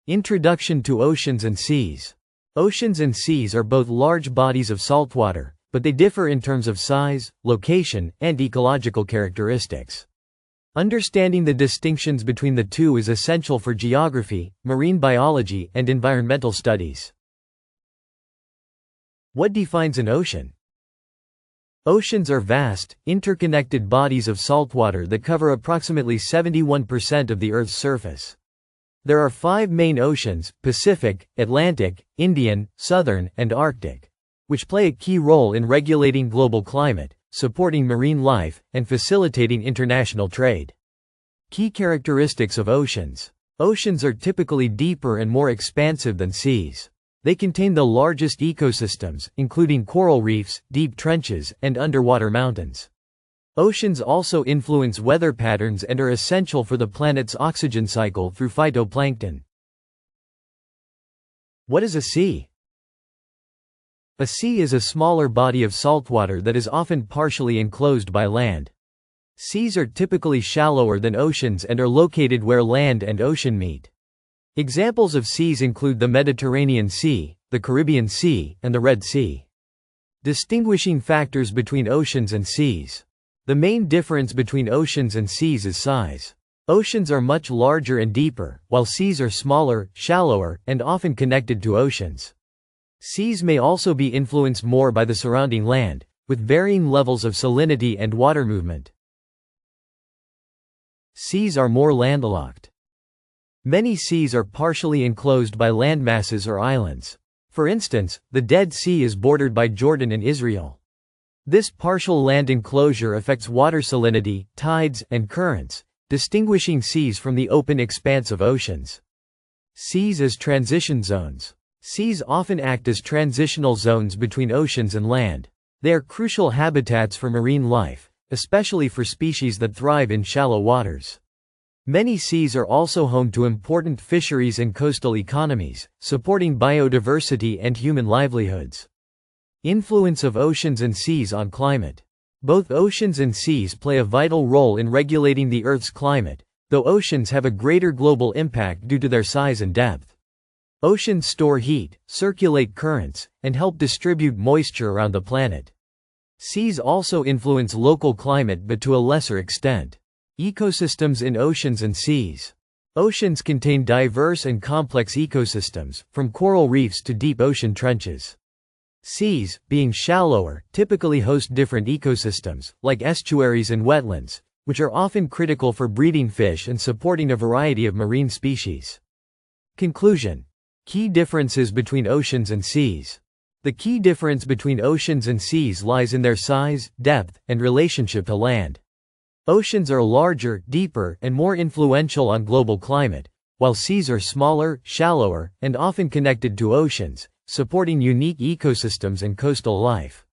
Introduction to oceans and seas. Oceans and seas are both large bodies of saltwater, but they differ in terms of size, location, and ecological characteristics. Understanding the distinctions between the two is essential for geography, marine biology, and environmental studies. What defines an ocean? Oceans are vast, interconnected bodies of saltwater that cover approximately 71% of the Earth's surface. There are 5 main oceans: Pacific, Atlantic, Indian, Southern, and Arctic, which play a key role in regulating global climate, supporting marine life, and facilitating international trade. Key characteristics of oceans. Oceans are typically deeper and more expansive than seas. They contain the largest ecosystems, including coral reefs, deep trenches, and underwater mountains. Oceans also influence weather patterns and are essential for the planet's oxygen cycle through phytoplankton. What is a sea? A sea is a smaller body of saltwater that is often partially enclosed by land. Seas are typically shallower than oceans and are located where land and ocean meet. Examples of seas include the Mediterranean Sea, the Caribbean Sea, and the Red Sea. Distinguishing factors between oceans and seas. The main difference between oceans and seas is size. Oceans are much larger and deeper, while seas are smaller, shallower, and often connected to oceans. Seas may also be influenced more by the surrounding land, with varying levels of salinity and water movement. Seas are more landlocked. Many seas are partially enclosed by landmasses or islands. For instance, the Dead Sea is bordered by Jordan and Israel. This partial land enclosure affects water salinity, tides, and currents, distinguishing seas from the open expanse of oceans. Seas as transition zones. Seas often act as transitional zones between oceans and land. They are crucial habitats for marine life, especially for species that thrive in shallow waters. Many seas are also home to important fisheries and coastal economies, supporting biodiversity and human livelihoods. Influence of oceans and seas on climate. Both oceans and seas play a vital role in regulating the Earth's climate, though oceans have a greater global impact due to their size and depth. Oceans store heat, circulate currents, and help distribute moisture around the planet. Seas also influence local climate but to a lesser extent. Ecosystems in oceans and seas. Oceans contain diverse and complex ecosystems, from coral reefs to deep ocean trenches. Seas, being shallower, typically host different ecosystems, like estuaries and wetlands, which are often critical for breeding fish and supporting a variety of marine species. Conclusion. Key differences between oceans and seas. The key difference between oceans and seas lies in their size, depth, and relationship to land. Oceans are larger, deeper, and more influential on global climate, while seas are smaller, shallower, and often connected to oceans, supporting unique ecosystems and coastal life.